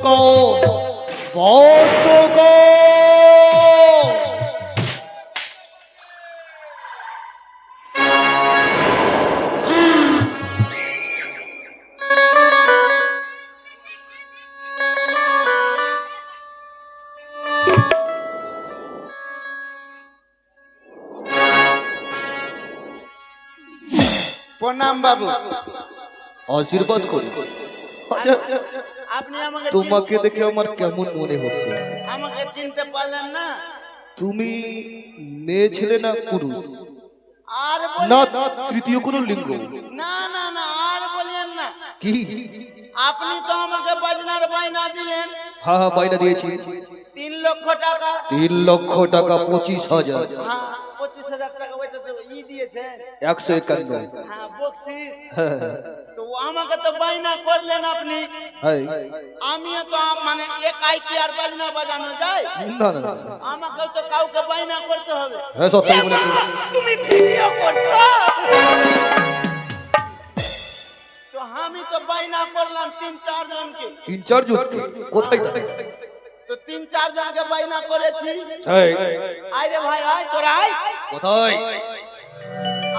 কম, বড্ড কম। প্রণাম বাবু। আশীর্বাদ করি। আচ্ছা, আপনি আমাকে তোমাকে দেখে আমার কেমন মনে হচ্ছে? আমাকে চিনতে পারলেন না? তুমি মেয়ে ছেলে না পুরুষ? আর না বলেন তৃতীয় কোনো লিঙ্গ? না না না, আর বলেন না। কি? আপনি তো আমাকে বাজনার বাইনা দিলেন। হ্যাঁ হ্যাঁ, বাইনা দিয়েছি। 3 লক্ষ টাকা। 3 লক্ষ টাকা 25,000। হ্যাঁ, 25,000 টাকা ওইটা তো দিয়েছেন। 151। হ্যাঁ, বকশিস। হ্যাঁ তো আমাকে তো বাইনা করলেন আপনি। হ্যাঁ। আমিও তো মানে একাই কি আর বাজনা বাজানো যায়? না না না, আমাকেও তো কাউকে বাইনা করতে হবে। হ্যাঁ সত্যি বলেছি। তুমি ভিডিও করছো? তো আমি তো বাইনা করলাম 3-4 জনকে। 3-4 জন? কোথায় থাকে? তো 3-4 জনকে বাইনা করেছি। এই আয় রে ভাই, আয় তোরা আয়। কোথায়?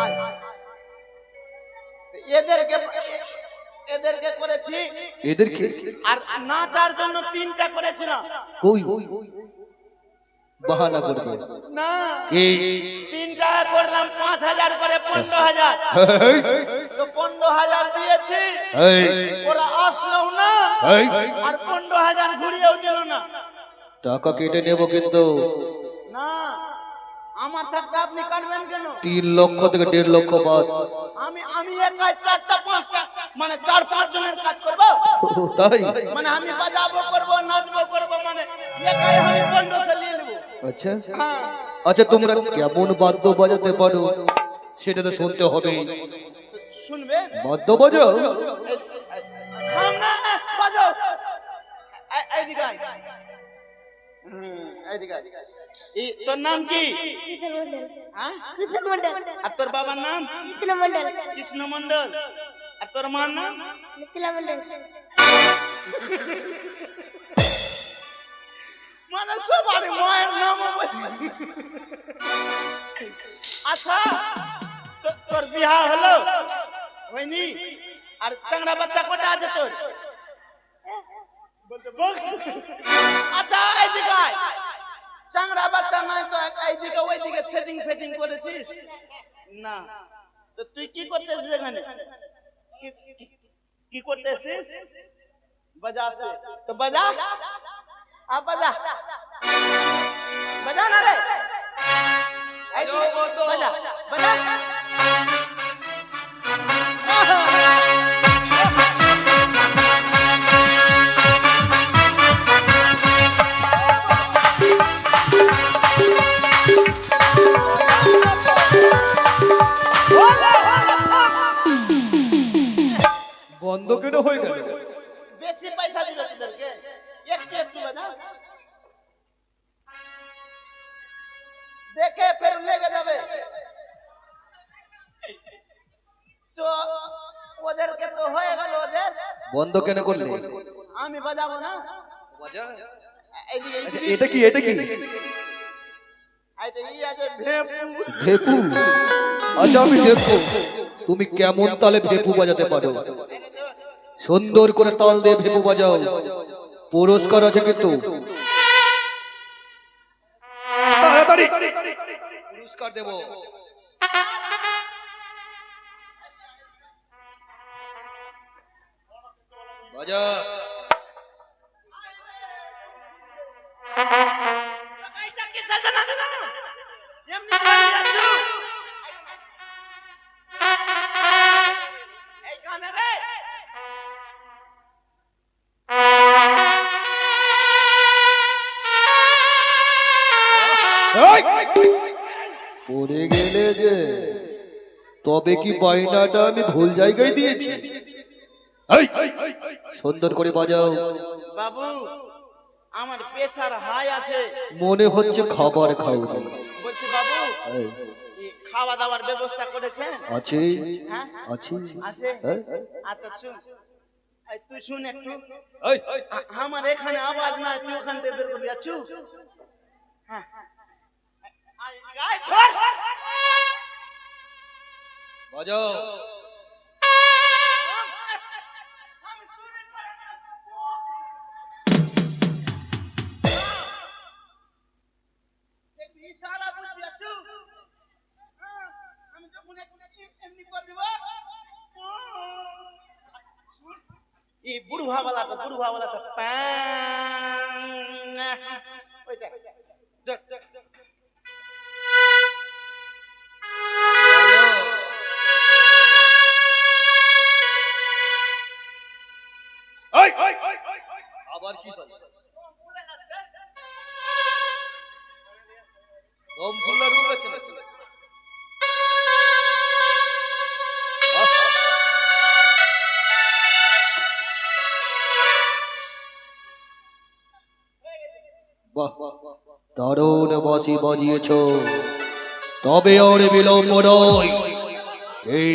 আয়। তো এদেরকে করেছি। এদেরকে? আর নাচার জন্য 3টা করেছিলাম। কই বাহানা করবে না, কি? 3টা করলাম 5,000 করে 15,000। তো 15,000 দিয়েছি। এই ওরা আসলো না এই আর 15,000 ঘুরিয়েও দিল না। টাকা কেটে নেব কিন্তু। না, আমার থাকতে আপনি কাটবেন কেন? 3 লক্ষ থেকে 1.5 লক্ষ বাদ। আমি একাই 4টা-5টা মানে 4-5 জনের কাজ করব। ও, তাই? মানে আমি বাজাবো করব, নাচবো করব, মানে একাই আমি 1500 নিয়ে নেব। আচ্ছা হ্যাঁ, আচ্ছা, তোমরা কেমন বাদ্য বাজাতে পারো সেটা তো শুনতে হবে। তো শুনবেন। বাদ্য বাজাও? থাম না, বাজাও। এইদিকে আয়। এইদিকে আয়। তোর নাম কি? হ্যাঁ? আর তোর বাবার নাম? কৃষ্ণ মন্ডল। আর তোর মার নাম? মানে সবার মায়ের নাম। আচ্ছা, তোর বিয়া হলো হয়নি? আর চাংড়া বাচ্চা কটা আছে তোর? বলতে বল। আচ্ছা, এইদিকে আয়। চাংড়া বাচ্চা নাই তো এইদিকে ওইদিকে সেটিং ফেটিং করেছিস না? তো তুই কি করতেছিস এখানে? কি করতেছিস? বাজাতে। তো বাজা, আ বাজা, বাজা না রে। বাজা বাজা। বন্ধ কেন হয়ে গেল? বেশি পয়সা দিবে তোদেরকে। একটু বাজা, দেখে ফের লেগে যাবে। তো ওদেরকে তো হয়ে গেল। ওদের বন্ধ কেন করলে? আমি বাজাবো না। বাজা। এইদিকে আচ্ছা, এটা কি? এটা কি? এইটা ই আছে ভেপু। ভেপু? আচ্ছা আমি দেখবো তুমি কেমন তালে ভেপু বাজাতে পারো। সুন্দর করে তাল দিয়ে ভেপু বাজাও, পুরস্কার আছে কিন্তু। তাড়াতাড়ি পুরস্কার দেব। বাজা। এইটা কি সাজানা দিলা? এমনি বাজিয়ে আছো। এই কানে রে। পড়ে গেলে যে, তবে কি বাইনাটা আমি ভুল জায়গায় দিয়েছি? এই, সুন্দর করে বাজাও। বাবু, আমার প্রেসার হাই আছে। মনে হচ্ছে খাবার খাওনি। বলছি বাবু, এই, খাওয়া দাওয়ার ব্যবস্থা করেছেন? আছে হ্যাঁ আছে। আছে। হ্যাঁ? আচ্ছা শুন, এই তুই শুন একটু এই আমার এখানে আওয়াজ নাই তুই ওখান থেকে বের করবি আচ্ছু হ্যাঁ আয় গায় ধর বাজাও। আমি শুনি একটু ইশারা বুঝবি আচ্ছু আমি যখন এমনি করে দিব এই বুড়ো ভাবালাটা প্যাং ওইটা আবার কি হলো? দম ফুল্লা রূপ আছে নাকি? বাহ, দারুণ বাঁশি বাজিয়েছ, তবে আর বিলম্ব নয়। এই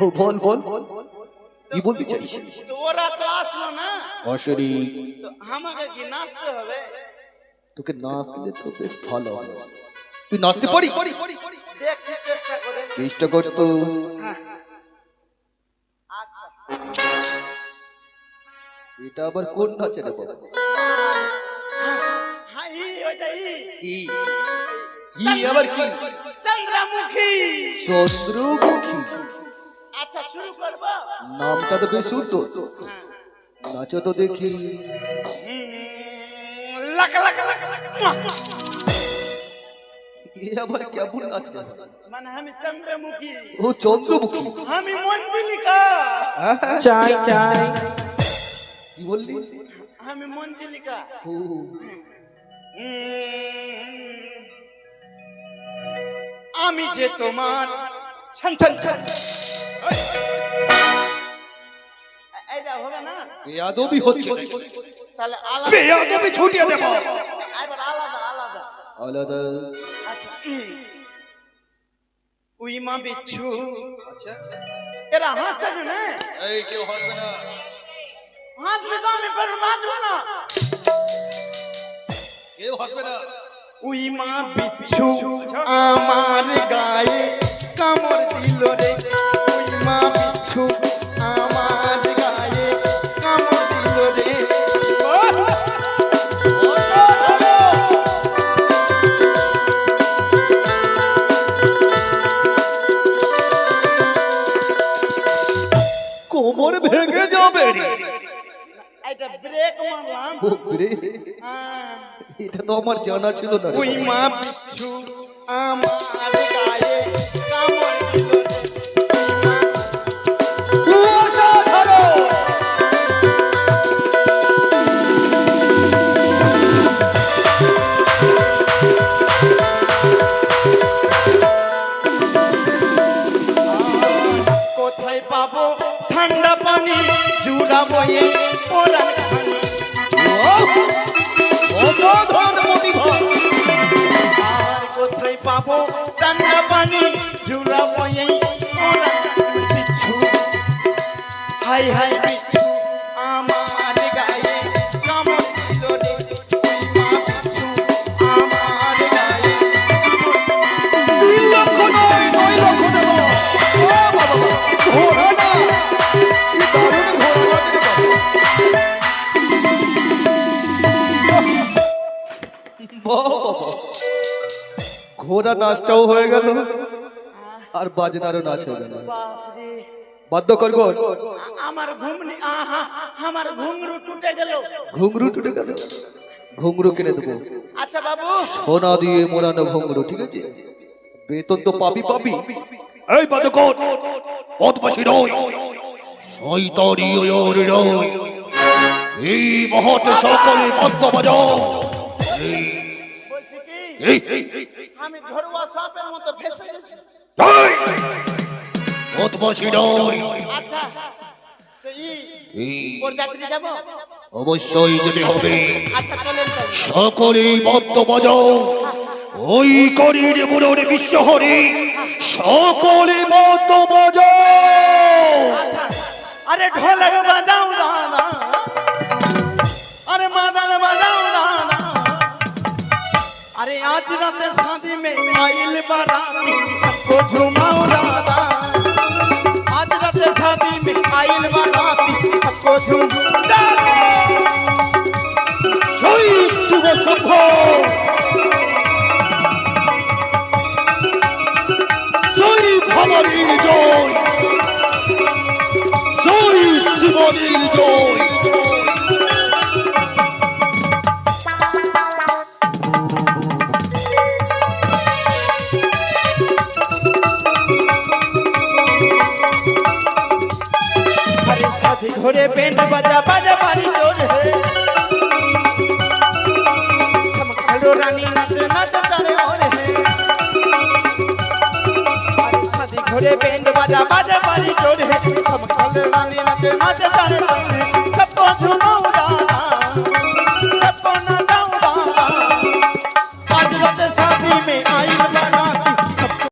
ও বল বল কি বলতে চাইছিস? তো ওরা তো আসলো না অশরী, তো আমাকে কি নাচতে হবে তোকে নাচতে তো বেশ ভালো হবে। তুই নাচতে পারিস? দেখছি চেষ্টা করে চেষ্টা কর তো। হ্যাঁ আচ্ছা এটা আবার কোন নাচে রে বাবা? হ্যাঁ ওইটা কি আবার কি? চন্দ্রমুখী চন্দ্রমুখী। আচ্ছা শুরু করব নামটা তো বেশ সুন্দর, নাচো তো দেখি। লাক লাক লাক এ আবার কেমন নাচ রে? মানে আমি চন্দ্রমুখী ও চন্দ্রমুখী। আমি মঞ্জুলিকা চাই চাই কি বললি? আমি মঞ্জুলিকা ও আমি যে তোমার ছান ছান ছান এইটা হবে না বেয়াদবি হচ্ছে নাকি? তাহলে আলাদা বেয়াদবি ছুটিয়ে দেব। এবার আলাদা আলাদা আলাদা। আচ্ছা উইমা বিচ্ছু আচ্ছা এরা হাসছে না এই কেউ হাসবে না। হাসবে তো আমি পারবো হাসবো না কেউ হাসবে না। উইমা বিচ্ছু আমার গায়ে কামড় দিল রে উইমা বিচ্ছু আমার গায়ে কামড় দিল রে কোমর ভেঙে যাবে রে। এটা ব্রেক মারলাম ও রে, হ্যাঁ এটা তো আমার জানা ছিল না রে। উইমা বিচ্ছু আমার গায়ে কামড় দিল রে অসাধারণ। কোথায় পাবো ঠান্ডা পানি জুড়াবো এই পোড়ার খানি অসাধারণ প্রতিভা। আর কোথায় পাবো ঠান্ডা পানি জুড়াবো এই পোড়ার বিচ্ছু হাই হাই বিচ্ছু আমার গায়ে কামড় দিল রে উইমা বিচ্ছু আমার গায়ে 3 লক্ষ নয় 9 লক্ষ দেব। ও বাবা বাবা, ঘোড়া না, কি দারুণ ঘোড়া নাচ রে বাবা। বাহ বাবা, ঘোড়া নাচটাও হয়ে গেল আর বাজনারও নাচ হয়ে গেল। বাপরে বাদ্য কর গো। আমার ঘুমনি আহা আমার ঘুমরু টুটে গেল ঘুঙরু টুটে গেল, ঘুঙরু কিনে দেবো, আচ্ছা বাবু সোনা দিয়ে মোড়ানো ঘুঙরু, ঠিক আছে? বেতন তো পাবি পাবি। এই বাদকর, পথবাসী নয়, শয়তানি ওর নয়, এই মহৎ সকলে বাদ্য বাজাও। বলছি কি এই আমি ঢড়ুয়া সাপের মতো ফেসে গেছি পথবাসী নয়, আচ্ছা তো এই ওর যাত্রী যাব অবশ্যই যেতে হবে। আচ্ছা চলেন তাহলে। সকলেই বাদ্য বাজাও, ওই করির বুড়োর বিশ্বহরি সকলে বদ্ধ বাজো। अरे ढोलक बजाओ दादा, अरे मादल बजाओ दादा, अरे आज रात शादी में आइल बाराती सबको झुमाओ दादा, आज रात शादी में आइल बाराती सबको झुमाओ। জয় শিব শম্ভ, জয় ভবানীর জয়, জয় শিবনীর জয়। अरे शादी घोड़े बैंड बजा बजा बारी जोर है, चमक चलो रानी नाच नाच तारे और है। अरे शादी घोड़े बैंड बजा बजा बारी जोर है, चमक चलो रानी नाच नाच तारे और है। सबको झुमाओ